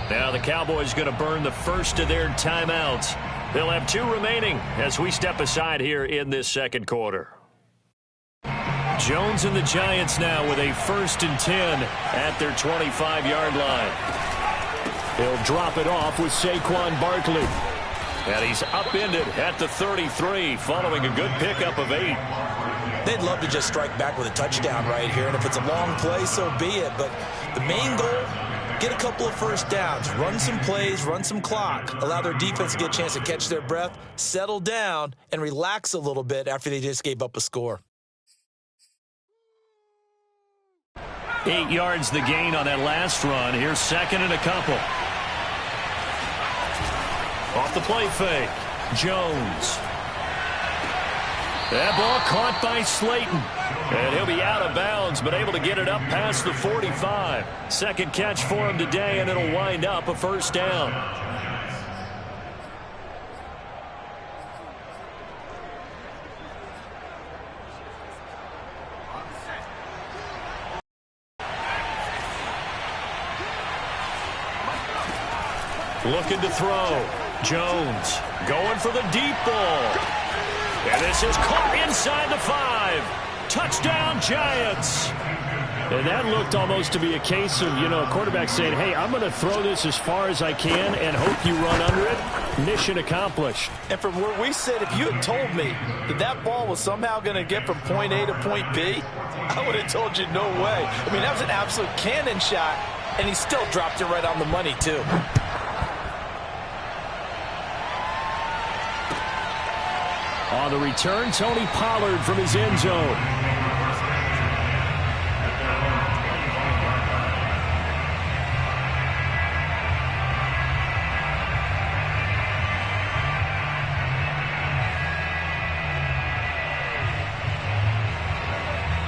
Now the Cowboys going to burn the first of their timeouts. They'll have 2 remaining as we step aside here in this second quarter. Jones and the Giants now with a 1st and 10 at their 25-yard line. He'll drop it off with Saquon Barkley. And he's upended at the 33 following a good pickup of 8. They'd love to just strike back with a touchdown right here, and if it's a long play, so be it. But the main goal, get a couple of first downs, run some plays, run some clock, allow their defense to get a chance to catch their breath, settle down, and relax a little bit after they just gave up a score. 8 yards the gain on that last run. Here's 2nd and a couple. Off the play fake. Jones. That ball caught by Slayton. And he'll be out of bounds, but able to get it up past the 45. Second catch for him today, and it'll wind up a first down. Looking to throw. Jones going for the deep ball. And this is caught inside the 5. Touchdown, Giants. And that looked almost to be a case of, a quarterback saying, hey, I'm going to throw this as far as I can and hope you run under it. Mission accomplished. And from where we sit, if you had told me that ball was somehow going to get from point A to point B, I would have told you no way. I mean, that was an absolute cannon shot, and he still dropped it right on the money, too. On the return, Tony Pollard from his end zone.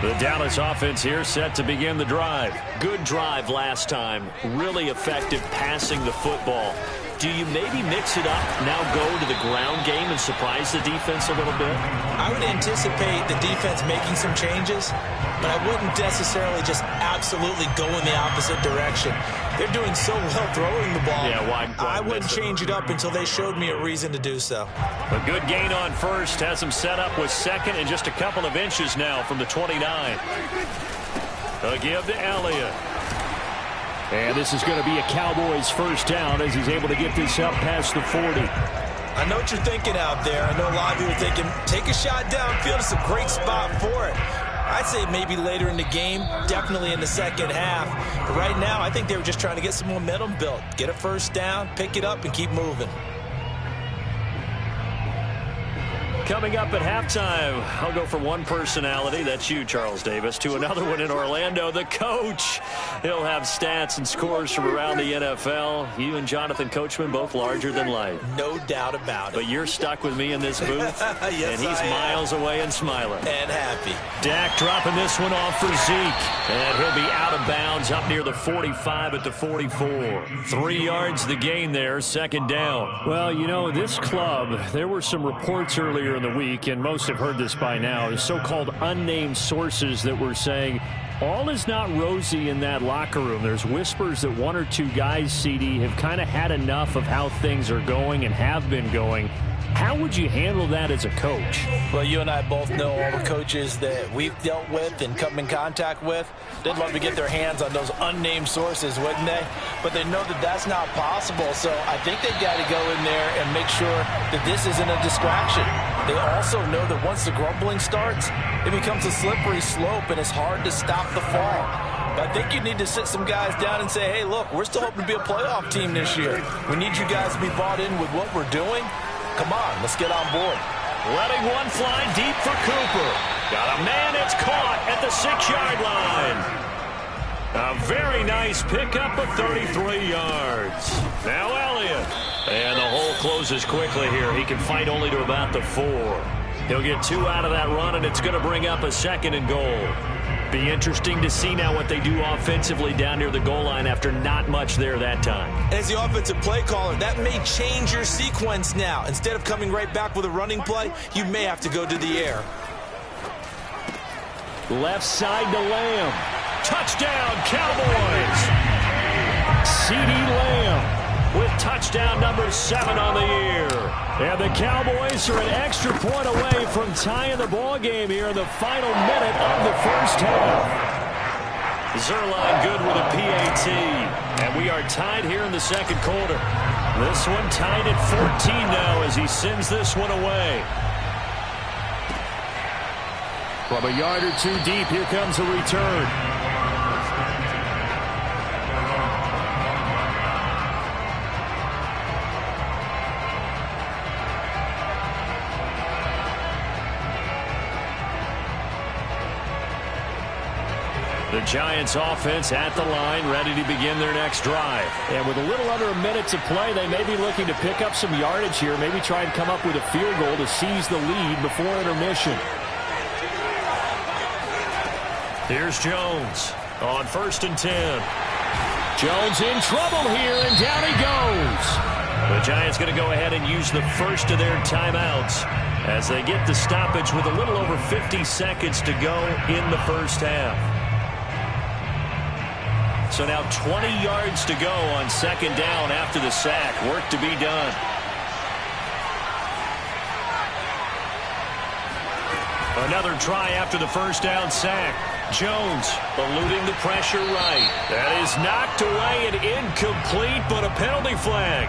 The Dallas offense here set to begin the drive. Good drive last time. Really effective passing the football. Do you maybe mix it up, now go to the ground game and surprise the defense a little bit? I would anticipate the defense making some changes, but I wouldn't necessarily just absolutely go in the opposite direction. They're doing so well throwing the ball. Yeah, why I wouldn't change it up until they showed me a reason to do so. A good gain on first has them set up with 2nd and just a couple of inches now from the 29. A give to Elliott. And this is going to be a Cowboys first down as he's able to get this up past the 40. I know what you're thinking out there. I know a lot of you are thinking, take a shot downfield. It's a great spot for it. I'd say maybe later in the game, definitely in the second half. But right now, I think they were just trying to get some momentum built. Get a first down, pick it up, and keep moving. Coming up at halftime, I'll go from one personality, that's you, Charles Davis, to another one in Orlando, the coach. He'll have stats and scores from around the NFL. You and Jonathan Coachman, both larger than life. No doubt about it. But you're stuck with me in this booth, yes, and he's miles away and smiling. And happy. Dak dropping this one off for Zeke, and he'll be out of bounds up near the 45 at the 44. 3 yards the gain there, second down. Well, this club, there were some reports earlier in the week, and most have heard this by now, the so-called unnamed sources that were saying all is not rosy in that locker room. There's whispers that 1 or 2 guys, CD, have kind of had enough of how things are going and have been going. How would you handle that as a coach? Well, you and I both know all the coaches that we've dealt with and come in contact with. They'd love to get their hands on those unnamed sources, wouldn't they? But they know that that's not possible, so I think they've got to go in there and make sure that this isn't a distraction. They also know that once the grumbling starts, it becomes a slippery slope, and it's hard to stop the fall. But I think you need to sit some guys down and say, hey, look, we're still hoping to be a playoff team this year. We need you guys to be bought in with what we're doing. Come on, let's get on board. Letting one fly deep for Cooper. Got a man, it's caught at the 6-yard line. A very nice pickup of 33 yards. Now Elliott. And the hole closes quickly here. He can fight only to about the 4. He'll get 2 out of that run, and it's going to bring up a 2nd and goal. Be interesting to see now what they do offensively down near the goal line after not much there that time. As the offensive play caller, that may change your sequence now. Instead of coming right back with a running play, you may have to go to the air. Left side to Lamb. Touchdown, Cowboys! CeeDee Lamb. with touchdown number 7 on the year. And the Cowboys are an extra point away from tying the ball game here in the final minute of the first half. Zerline good with a PAT. And we are tied here in the second quarter. This one tied at 14 now as he sends this one away. From a yard or two deep, here comes a return. The Giants offense at the line, ready to begin their next drive. And with a little under a minute to play, they may be looking to pick up some yardage here, maybe try and come up with a field goal to seize the lead before intermission. Here's Jones on 1st and 10. Jones in trouble here, and down he goes. The Giants going to go ahead and use the first of their timeouts as they get the stoppage with a little over 50 seconds to go in the first half. So now 20 yards to go on 2nd down after the sack. Work to be done. Another try after the first down sack. Jones eluding the pressure right. That is knocked away and incomplete, but a penalty flag.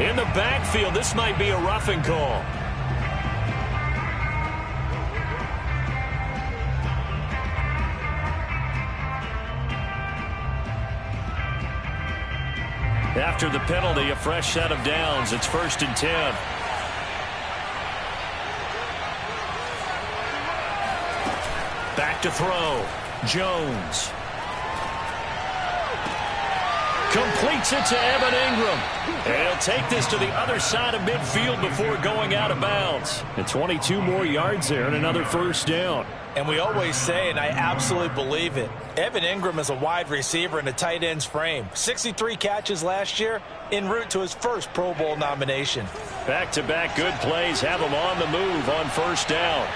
In the backfield, this might be a roughing call. After the penalty, a fresh set of downs. It's 1st and 10. Back to throw. Jones. Completes it to Evan Ingram. And he'll take this to the other side of midfield before going out of bounds. And 22 more yards there and another first down. And we always say, and I absolutely believe it, Evan Ingram is a wide receiver in a tight end's frame. 63 catches last year, en route to his first Pro Bowl nomination. Back-to-back good plays have him on the move on 1st down.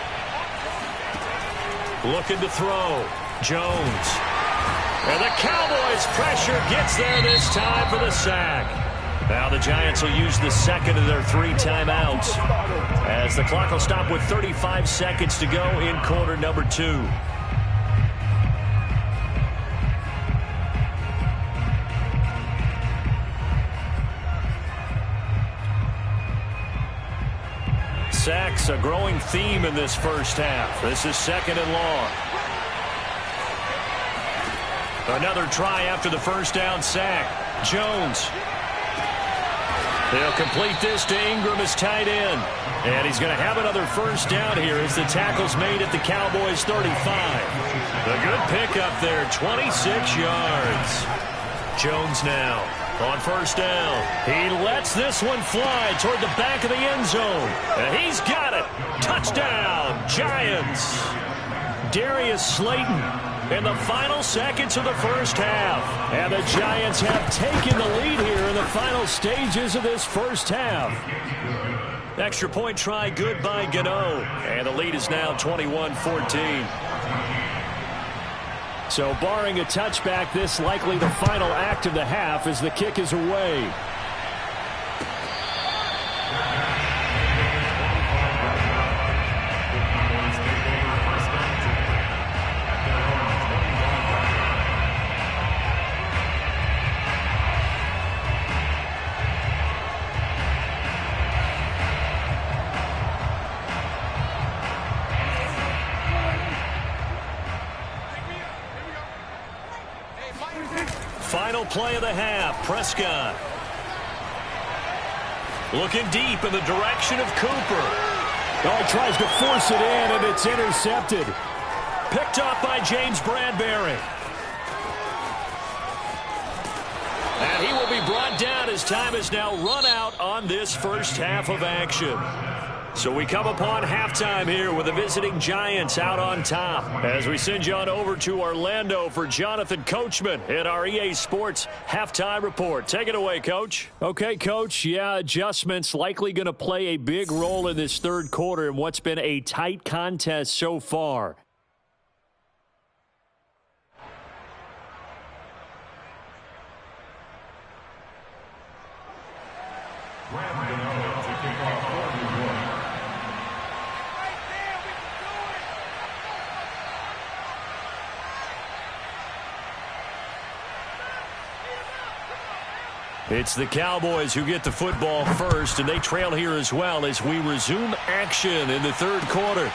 Looking to throw. Jones. And the Cowboys' pressure gets there this time for the sack. Now the Giants will use the second of their 3 timeouts as the clock will stop with 35 seconds to go in quarter number 2. Sacks a growing theme in this first half. This is 2nd and long. Another try after the first down sack. Jones. They'll complete this to Ingram as tight end. And he's going to have another first down here as the tackle's made at the Cowboys' 35. A good pickup there, 26 yards. Jones now on 1st down. He lets this one fly toward the back of the end zone. And he's got it. Touchdown, Giants. Darius Slayton in the final seconds of the first half. And the Giants have taken the lead here in the final stages of this first half. Extra point try good by Gano. And the lead is now 21-14. So barring a touchback, this likely the final act of the half as the kick is away. Final play of the half, Prescott. Looking deep in the direction of Cooper. Oh, he tries to force it in, and it's intercepted. Picked up by James Bradbury. And he will be brought down as time is now run out on this first half of action. So we come upon halftime here with the visiting Giants out on top as we send you on over to Orlando for Jonathan Coachman in our EA Sports Halftime Report. Take it away, Coach. Okay, Coach. Yeah, adjustments likely going to play a big role in this third quarter in what's been a tight contest so far. It's the Cowboys who get the football first, and they trail here as well as we resume action in the third quarter.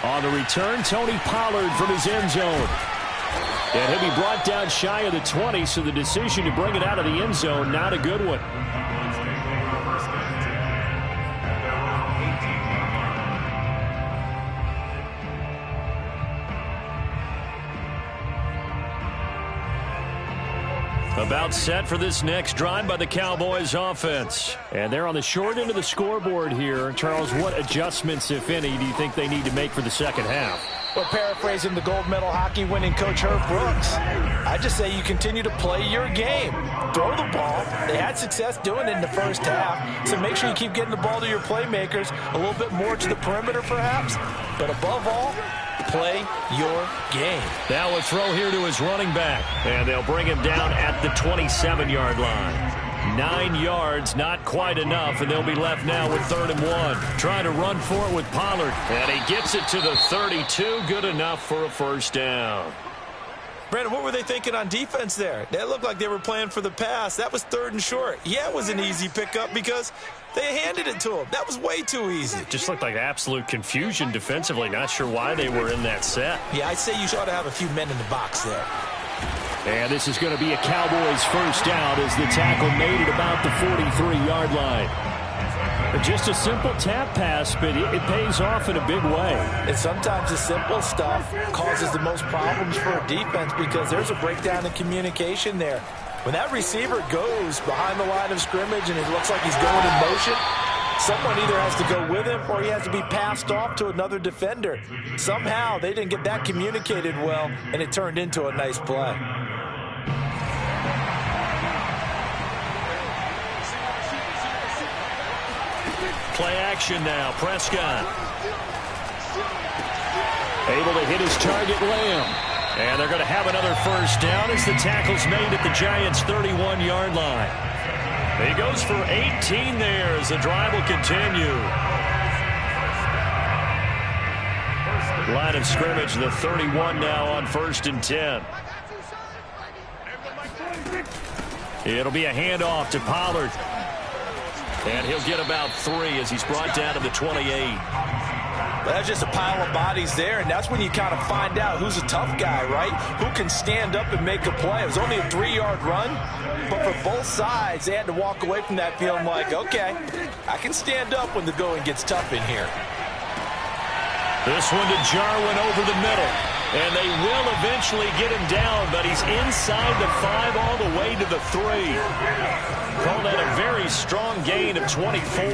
On the return, Tony Pollard from his end zone. And he'll be brought down shy of the 20, so the decision to bring it out of the end zone, not a good one. About set for this next drive by the Cowboys offense. And they're on the short end of the scoreboard here. Charles, what adjustments, if any, do you think they need to make for the second half? Well, paraphrasing the gold medal hockey winning coach Herb Brooks, I just say you continue to play your game. Throw the ball. They had success doing it in the first half, so make sure you keep getting the ball to your playmakers, a little bit more to the perimeter perhaps, but above all, play your game. Now a throw here to his running back, and they'll bring him down at the 27-yard line. 9 yards, not quite enough, and they'll be left now with 3rd and 1. Trying to run for it with Pollard, and he gets it to the 32. Good enough for a first down. Brandon, what were they thinking on defense there? They looked like they were playing for the pass. That was 3rd and short. Yeah, it was an easy pickup because they handed it to him. That was way too easy. It just looked like absolute confusion defensively. Not sure why they were in that set. Yeah, I'd say you ought to have a few men in the box there. And this is going to be a Cowboys first down as the tackle made at about the 43-yard line. Just a simple tap pass, but it pays off in a big way. And sometimes the simple stuff causes the most problems for a defense because there's a breakdown in communication there. When that receiver goes behind the line of scrimmage and it looks like he's going in motion, someone either has to go with him or he has to be passed off to another defender. Somehow they didn't get that communicated well, and it turned into a nice play. Play action now. Prescott able to hit his target, Lamb. And they're going to have another first down as the tackle's made at the Giants' 31-yard line. He goes for 18 there as the drive will continue. Line of scrimmage, the 31 now on 1st and 10. It'll be a handoff to Pollard. And he'll get about 3 as he's brought down to the 28. Well, that's just a pile of bodies there, and that's when you kind of find out who's a tough guy, right? Who can stand up and make a play. It was only a 3-yard run, but for both sides, they had to walk away from that feeling like, okay, I can stand up when the going gets tough in here. This one to Jarwin over the middle. And they will eventually get him down, but he's inside the 5 all the way to the 3. Call that a very strong gain of 24.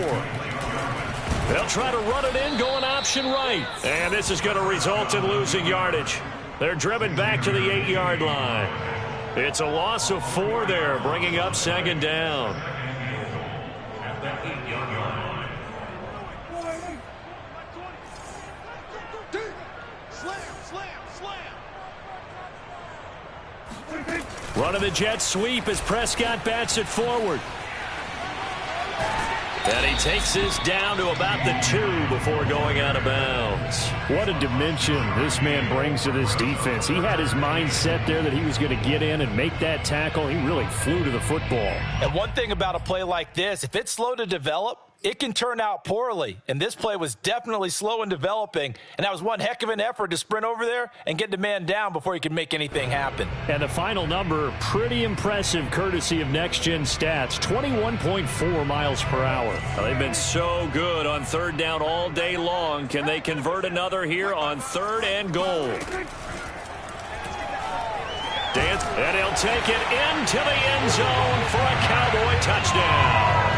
They'll try to run it in, going option right. And this is going to result in losing yardage. They're driven back to the 8-yard line. It's a loss of 4 there, bringing up 2nd down. Running the jet sweep as Prescott bats it forward. And he takes this down to about the 2 before going out of bounds. What a dimension this man brings to this defense. He had his mind set there that he was going to get in and make that tackle. He really flew to the football. And one thing about a play like this, if it's slow to develop, it can turn out poorly. And this play was definitely slow in developing. And that was one heck of an effort to sprint over there and get the man down before he could make anything happen. And the final number, pretty impressive courtesy of Next Gen Stats, 21.4 miles per hour. Now, they've been so good on 3rd down all day long. Can they convert another here on 3rd and goal? And he'll take it into the end zone for a Cowboy touchdown.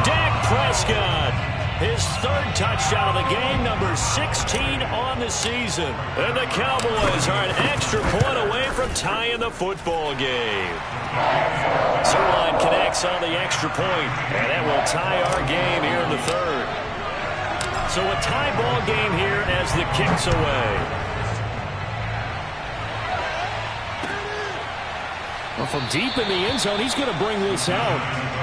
Dak Prescott, his 3rd touchdown of the game, number 16 on the season. And the Cowboys are an extra point away from tying the football game. Zerline connects on the extra point, and that will tie our game here in the 3rd. So a tie ball game here as the kick's away. Well, from deep in the end zone, he's going to bring this out.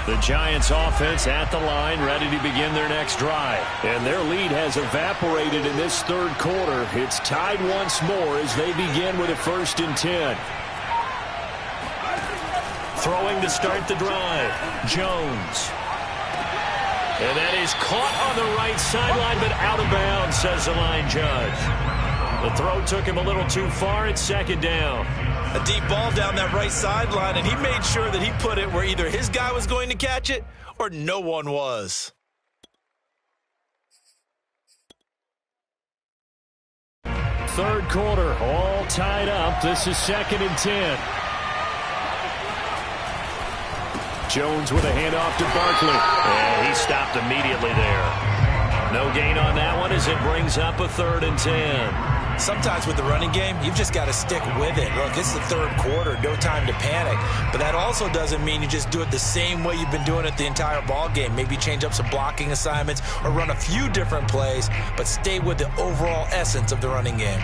The Giants offense at the line, ready to begin their next drive. And their lead has evaporated in this third quarter. It's tied once more as they begin with a 1st and 10. Throwing to start the drive, Jones. And that is caught on the right sideline, but out of bounds, says the line judge. The throw took him a little too far. It's 2nd down. A deep ball down that right sideline, and he made sure that he put it where either his guy was going to catch it or no one was. Third quarter, all tied up. This is 2nd and 10. Jones with a handoff to Barkley. And he stopped immediately there. No gain on that one as it brings up a 3rd and 10. Sometimes with the running game, you've just got to stick with it. Look, it's the third quarter, no time to panic. But that also doesn't mean you just do it the same way you've been doing it the entire ball game. Maybe change up some blocking assignments or run a few different plays, but stay with the overall essence of the running game.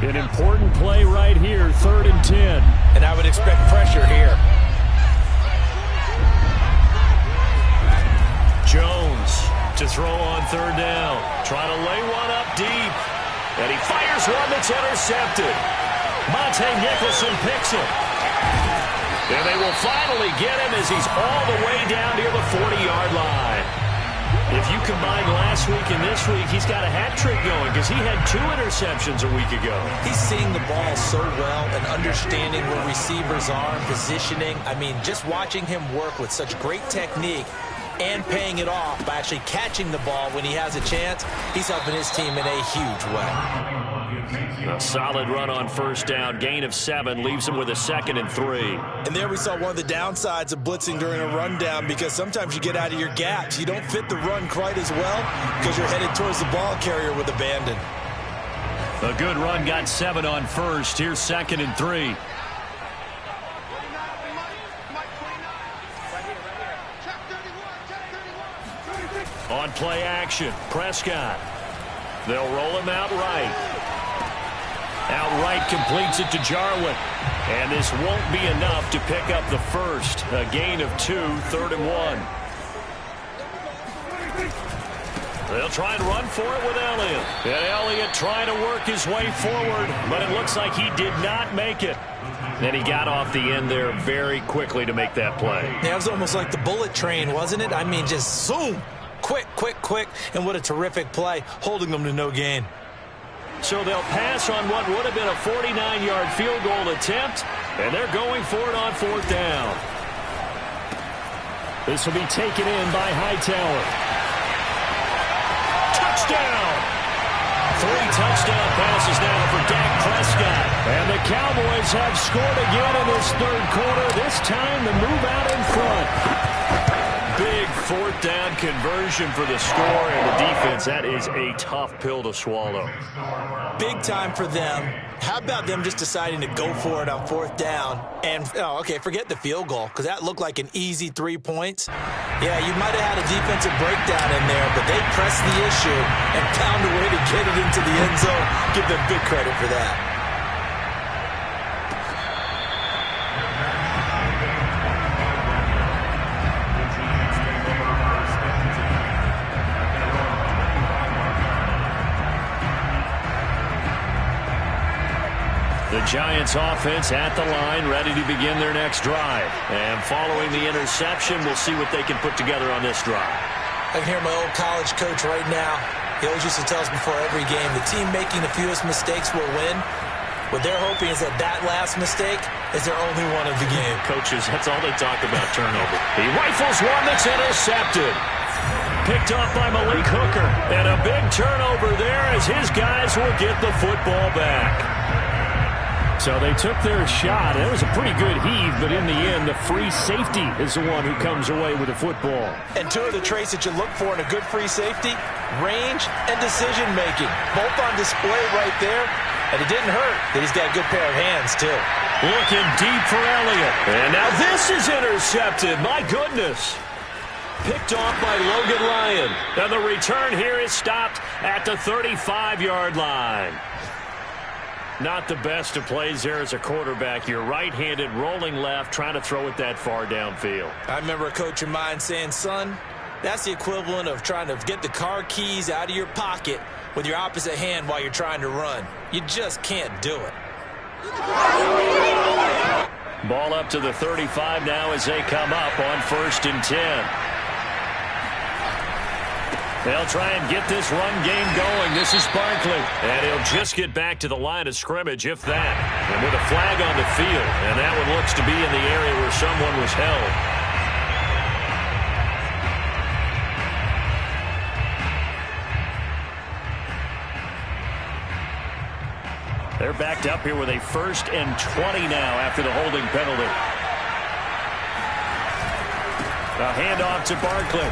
An important play right here, 3rd and 10. And I would expect pressure here. Jones to throw on 3rd down. Trying to lay one up deep. And he fires one that's intercepted. Monte Nicholson picks it. And they will finally get him as he's all the way down near the 40-yard line. If you combine last week and this week, he's got a hat trick going because he had 2 interceptions a week ago. He's seeing the ball so well and understanding where receivers are and positioning. I mean, just watching him work with such great technique and paying it off by actually catching the ball when he has a chance, he's helping his team in a huge way. A solid run on 1st down. Gain of 7 leaves him with a 2nd and 3. And there we saw one of the downsides of blitzing during a rundown because sometimes you get out of your gaps. You don't fit the run quite as well because you're headed towards the ball carrier with abandon. A good run got 7 on 1st. Here's 2nd and 3. On play action, Prescott. They'll roll him out right. Outright completes it to Jarwin. And this won't be enough to pick up the 1st. A gain of 2, 3rd and 1. They'll try and run for it with Elliott. And Elliott trying to work his way forward, but it looks like he did not make it. And he got off the end there very quickly to make that play. Yeah, it was almost like the bullet train, wasn't it? I mean, just zoom. Quick, quick, quick, and what a terrific play, holding them to no gain. So they'll pass on what would have been a 49-yard field goal attempt, and they're going for it on 4th down. This will be taken in by Hightower. Touchdown! 3 touchdown passes now for Dak Prescott. And the Cowboys have scored again in this third quarter, this time to move out in front. Big 4th down conversion for the score, and the defense, that is a tough pill to swallow. Big time for them. How about them just deciding to go for it on 4th down? And, okay, forget the field goal, because that looked like an easy 3 points. Yeah, you might have had a defensive breakdown in there, but they pressed the issue and found a way to get it into the end zone. Give them big credit for that. The Giants offense at the line, ready to begin their next drive. And following the interception, we'll see what they can put together on this drive. I can hear my old college coach right now. He always used to tell us before every game, the team making the fewest mistakes will win. What they're hoping is that that last mistake is their only one of the game. Coaches, that's all they talk about, turnover. He rifles one that's intercepted. Picked off by Malik Hooker. And a big turnover there as his guys will get the football back. So they took their shot. It was a pretty good heave, but in the end, the free safety is the one who comes away with the football. And 2 of the traits that you look for in a good free safety, range and decision-making. Both on display right there. And it didn't hurt that he's got a good pair of hands, too. Looking deep for Elliott. And now this is intercepted. My goodness. Picked off by Logan Lyon. And the return here is stopped at the 35-yard line. Not the best of plays there as a quarterback. You're right-handed, rolling left, trying to throw it that far downfield. I remember a coach of mine saying, son, that's the equivalent of trying to get the car keys out of your pocket with your opposite hand while you're trying to run. You just can't do it. Ball up to the 35 now as they come up on 1st and 10. They'll try and get this run game going. This is Barkley. And he'll just get back to the line of scrimmage, if that. And with a flag on the field. And that one looks to be in the area where someone was held. They're backed up here with a 1st and 20 now after the holding penalty. A handoff to Barkley.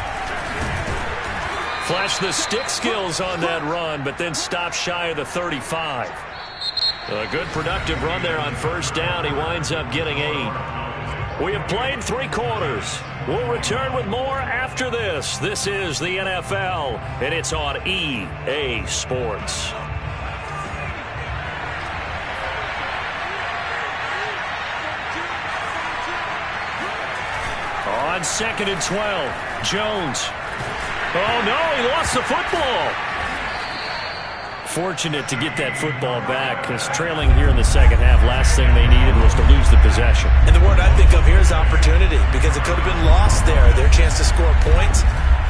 Flashed the stick skills on that run, but then stopped shy of the 35. A good productive run there on 1st down. He winds up getting 8. We have played 3 quarters. We'll return with more after this. This is the NFL, and it's on EA Sports. On 2nd and 12, Jones. Oh, no, he lost the football. Fortunate to get that football back, because trailing here in the second half, last thing they needed was to lose the possession. And the word I think of here is opportunity, because it could have been lost there, their chance to score points.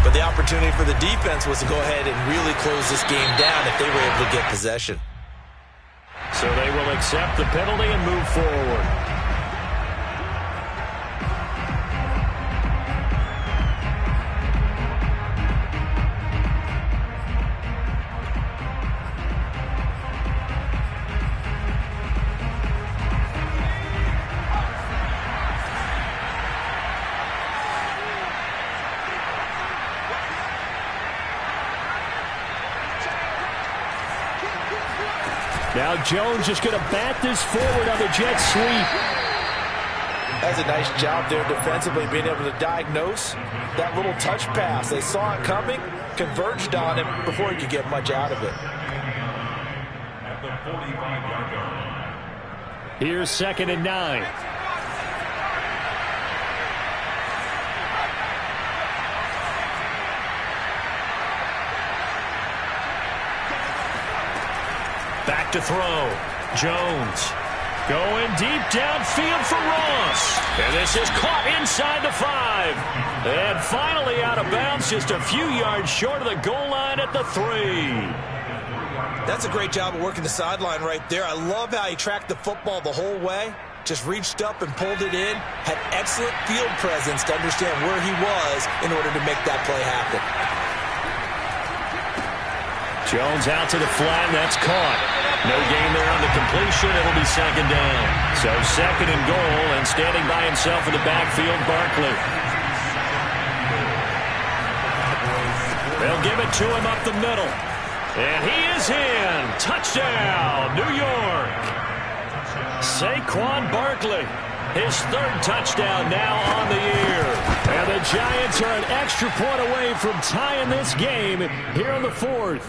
But the opportunity for the defense was to go ahead and really close this game down if they were able to get possession. So they will accept the penalty and move forward. Now Jones just going to bat this forward on the jet sweep. That's a nice job there defensively, being able to diagnose that little touch pass. They saw it coming, converged on him before he could get much out of it. At the 45-yard line. Here's 2nd and 9. Back to throw. Jones going deep downfield for Ross. And this is caught inside the 5. And finally out of bounds, just a few yards short of the goal line at the 3. That's a great job of working the sideline right there. I love how he tracked the football the whole way. Just reached up and pulled it in. Had excellent field presence to understand where he was in order to make that play happen. Jones out to the flat. That's caught. No gain there on the completion. It'll be 2nd down. So 2nd and goal, and standing by himself in the backfield, Barkley. They'll give it to him up the middle. And he is in. Touchdown, New York. Saquon Barkley. His 3rd touchdown now on the year. And the Giants are an extra point away from tying this game here in the 4th.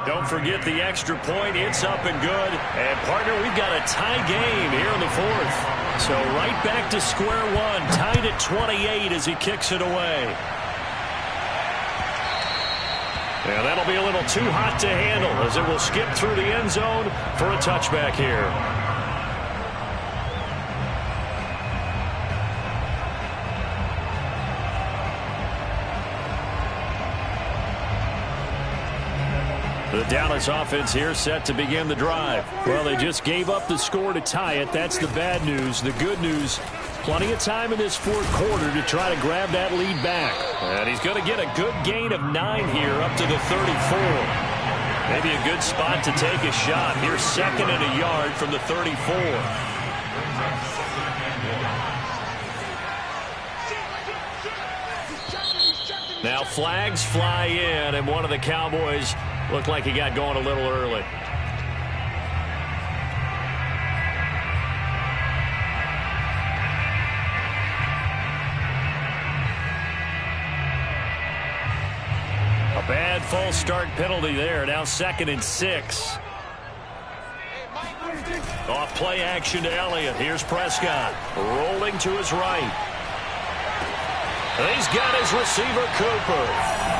Don't forget the extra point. It's up and good. And, partner, we've got a tie game here in the 4th. So right back to square one. Tied at 28 as he kicks it away. And that'll be a little too hot to handle as it will skip through the end zone for a touchback here. The Dallas offense here set to begin the drive. Well, they just gave up the score to tie it. That's the bad news. The good news, plenty of time in this 4th quarter to try to grab that lead back. And he's going to get a good gain of 9 here up to the 34. Maybe a good spot to take a shot. Here's 2nd and a yard from the 34. Now flags fly in, and one of the Cowboys looked like he got going a little early. that false start penalty there. Now 2nd and 6. Off play action to Elliott. Here's Prescott. Rolling to his right. He's got his receiver, Cooper.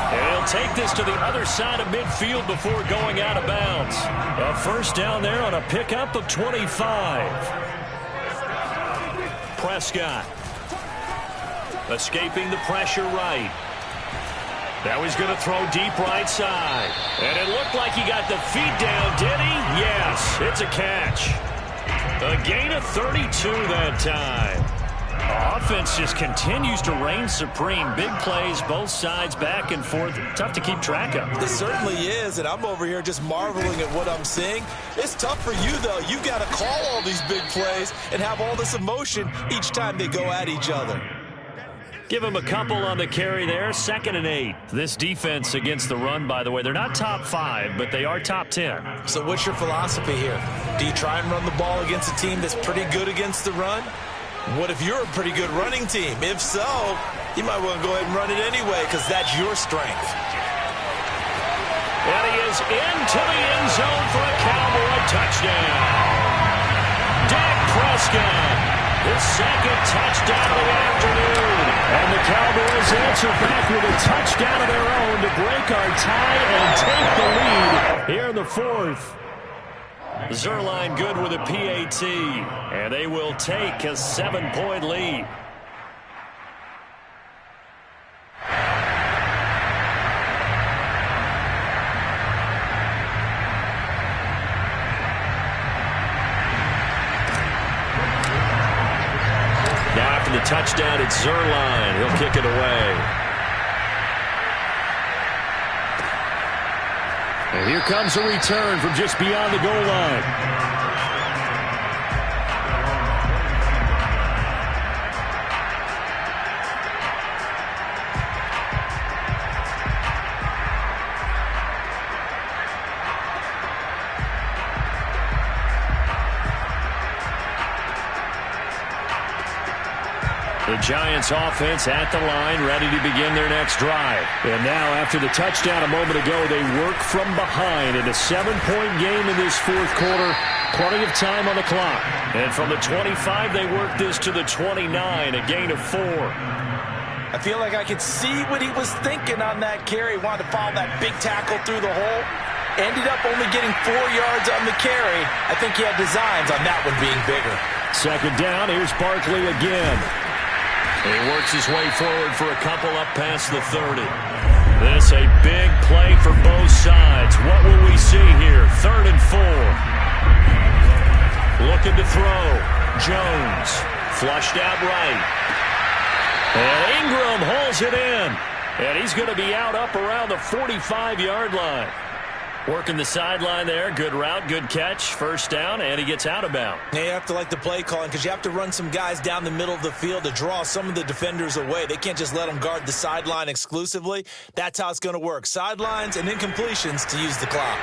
And he'll take this to the other side of midfield before going out of bounds. A first down there on a pickup of 25. Prescott. Escaping the pressure right. Now he's going to throw deep right side. And it looked like he got the feet down, did he? Yes, it's a catch. A gain of 32 that time. Offense just continues to reign supreme. Big plays, both sides, back and forth. Tough to keep track of. It certainly is, and I'm over here just marveling at what I'm seeing. It's tough for you, though. You've got to call all these big plays and have all this emotion each time they go at each other. Give him a couple on the carry there. 2nd and 8. This defense against the run, by the way, they're not top 5, but they are top 10. So what's your philosophy here? Do you try and run the ball against a team that's pretty good against the run? What if you're a pretty good running team? If so, you might want to go ahead and run it anyway because that's your strength. And he is into the end zone for a Cowboy touchdown. Dak Prescott. His 2nd touchdown of the afternoon. And the Cowboys answer back with a touchdown of their own to break our tie and take the lead here in the 4th. Zerline good with a PAT. And they will take a 7-point lead. The touchdown, it's Zerline. He'll kick it away. And here comes a return from just beyond the goal line. The Giants offense at the line, ready to begin their next drive. And now, after the touchdown a moment ago, they work from behind in a 7-point game in this 4th quarter. Plenty of time on the clock. And from the 25, they work this to the 29, a gain of 4. I feel like I could see what he was thinking on that carry. Wanted to follow that big tackle through the hole. Ended up only getting 4 yards on the carry. I think he had designs on that one being bigger. 2nd down, here's Barkley again. He works his way forward for a couple up past the 30. This a big play for both sides. What will we see here? 3rd and 4. Looking to throw. Jones. Flushed out right. And Ingram hauls it in. And he's going to be out up around the 45-yard line. Working the sideline there. Good route, good catch. 1st down, and he gets out of bounds. Yeah, you have to like the play calling because you have to run some guys down the middle of the field to draw some of the defenders away. They can't just let them guard the sideline exclusively. That's how it's going to work. Sidelines and incompletions to use the clock.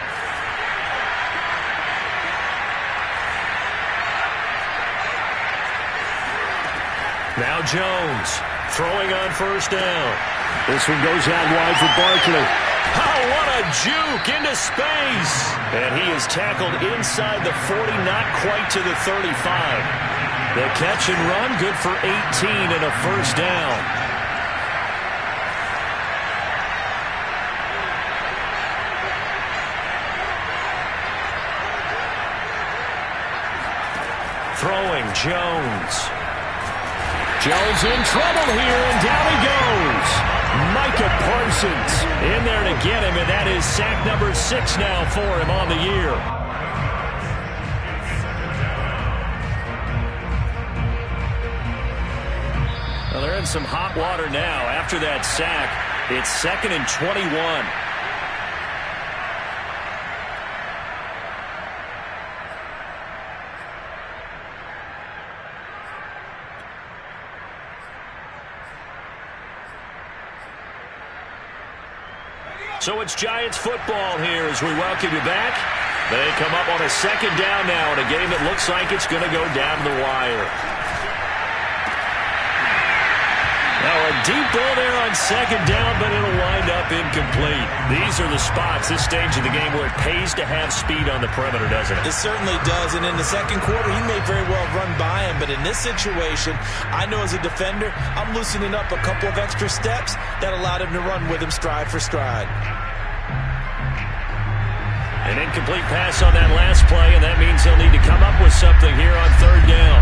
Now Jones throwing on 1st down. This one goes out wide for Barkley. Oh, what a juke into space. And he is tackled inside the 40, not quite to the 35. The catch and run, good for 18 and a 1st down. Throwing, Jones. Jones in trouble here, and down he goes. Micah Parsons in there to get him, and that is sack number 6 now for him on the year. Well, they're in some hot water now. After that sack, it's 2nd and 21. So it's Giants football here as we welcome you back. They come up on a 2nd down now in a game that looks like it's going to go down the wire. Now a deep ball there on second down, but it'll wind up incomplete. These are the spots, this stage of the game, where it pays to have speed on the perimeter, doesn't it? It certainly does, and in the second quarter, he may very well run by him, but in this situation, I know as a defender, I'm loosening up a couple of extra steps that allowed him to run with him stride for stride. An incomplete pass on that last play, and that means they'll need to come up with something here on third down.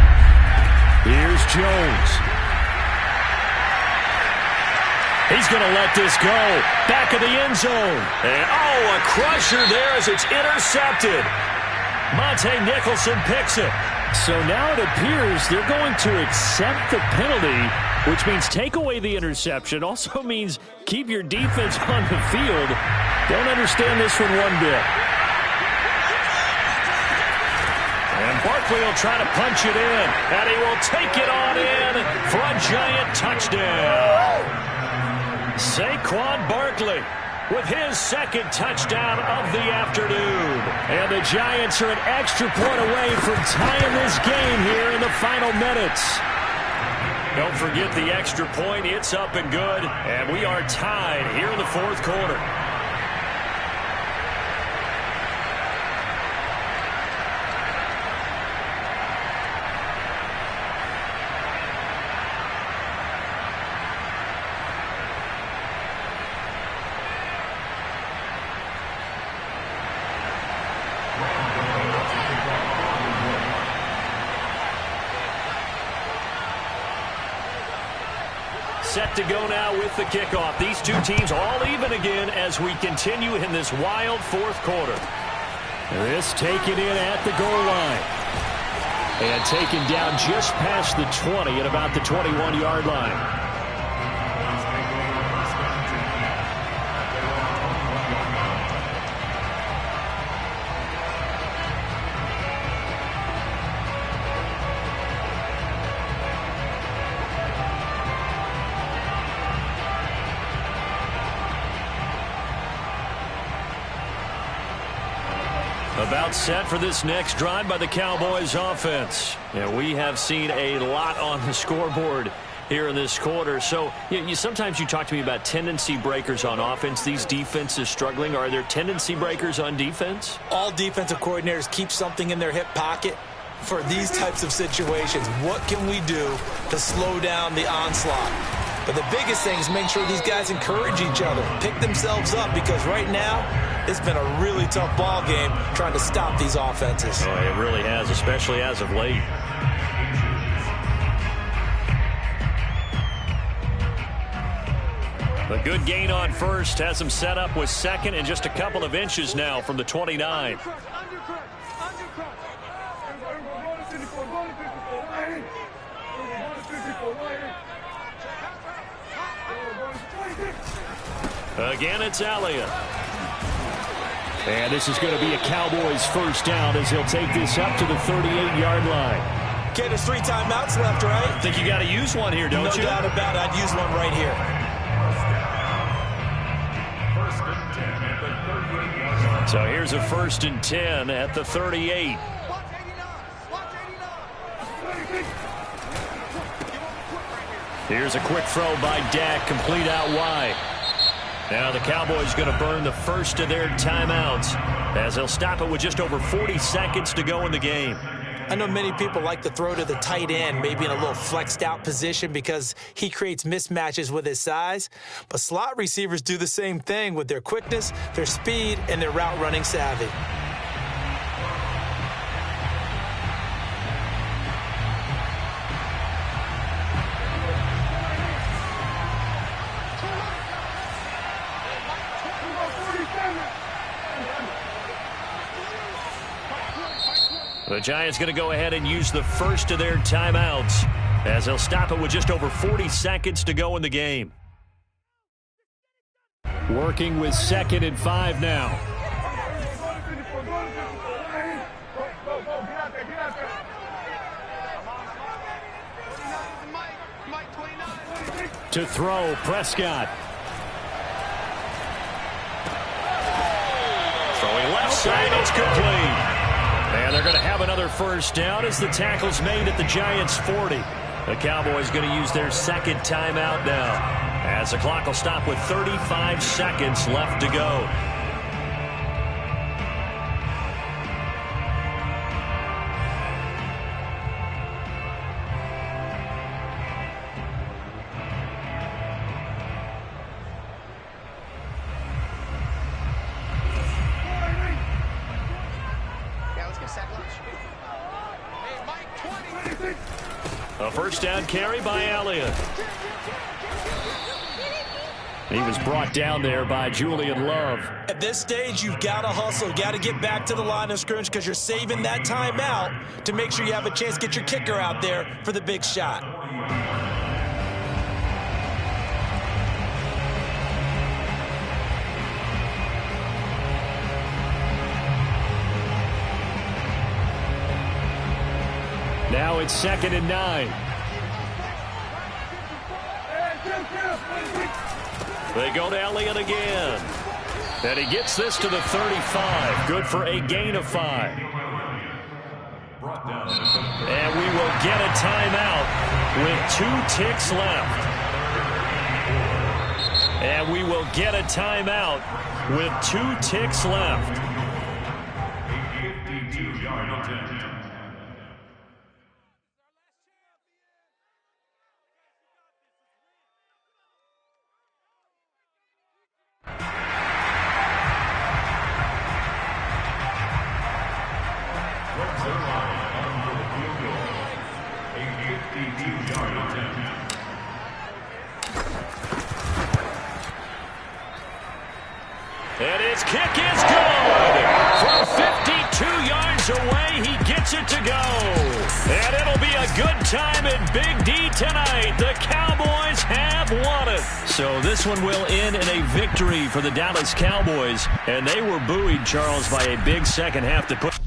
Here's Jones. He's going to let this go. Back of the end zone. And, a crusher there as it's intercepted. Monte Nicholson picks it. So now it appears they're going to accept the penalty, which means take away the interception. Also means keep your defense on the field. Don't understand this one one bit. And Barkley will try to punch it in. And he will take it on in for a Giant touchdown. Saquon Barkley with his second touchdown of the afternoon. And the Giants are an extra point away from tying this game here in the final minutes. Don't forget the extra point. It's up and good. And we are tied here in the fourth quarter. Set to go now with the kickoff. These two teams all even again as we continue in this wild fourth quarter. This taken in at the goal line. And taken down just past the 20 at about the 21-yard line. About set for this next drive by the Cowboys offense. And we have seen a lot on the scoreboard here in this quarter. So sometimes you talk to me about tendency breakers on offense. These defenses struggling. Are there tendency breakers on defense? All defensive coordinators keep something in their hip pocket for these types of situations. What can we do to slow down the onslaught? But the biggest thing is make sure these guys encourage each other, pick themselves up, because right now it's been a really tough ball game trying to stop these offenses. Oh, it really has, especially as of late. A good gain on first has him set up with second and just a couple of inches now from the 29. Again, it's Elliott. And this is going to be a Cowboys first down as he'll take this up to the 38-yard line. Okay, there's 3 timeouts left, right? I think you got to use one here, don't you? No doubt about it. I'd use one right here. So here's a 1st and 10 at the 38. Here's a quick throw by Dak, complete out wide. Now the Cowboys going to burn the first of their timeouts as they'll stop it with just over 40 seconds to go in the game. I know many people like to throw to the tight end, maybe in a little flexed out position because he creates mismatches with his size. But slot receivers do the same thing with their quickness, their speed, and their route running savvy. The Giants going to go ahead and use the first of their timeouts as they'll stop it with just over 40 seconds to go in the game. Working with 2nd and 5 now. To throw, Prescott. Throwing left side, it's complete. And they're going to have another first down as the tackle's made at the Giants' 40. The Cowboys going to use their second timeout now, as the clock will stop with 35 seconds left to go. A first down carry by Elliott. He was brought down there by Julian Love. At this stage, you've got to hustle. You've got to get back to the line of scrimmage because you're saving that timeout to make sure you have a chance to get your kicker out there for the big shot. Now it's 2nd and 9. They go to Elliott again. And he gets this to the 35. Good for a gain of 5. And we will get a timeout with 2 ticks left. And we will get a timeout with 2 ticks left. 52-yard attempt. And his kick is good. From 52 yards away, he gets it to go. And it'll be a good time at Big D tonight. The Cowboys have won it. So this one will end in a victory for the Dallas Cowboys. And they were buoyed, Charles, by a big second half to put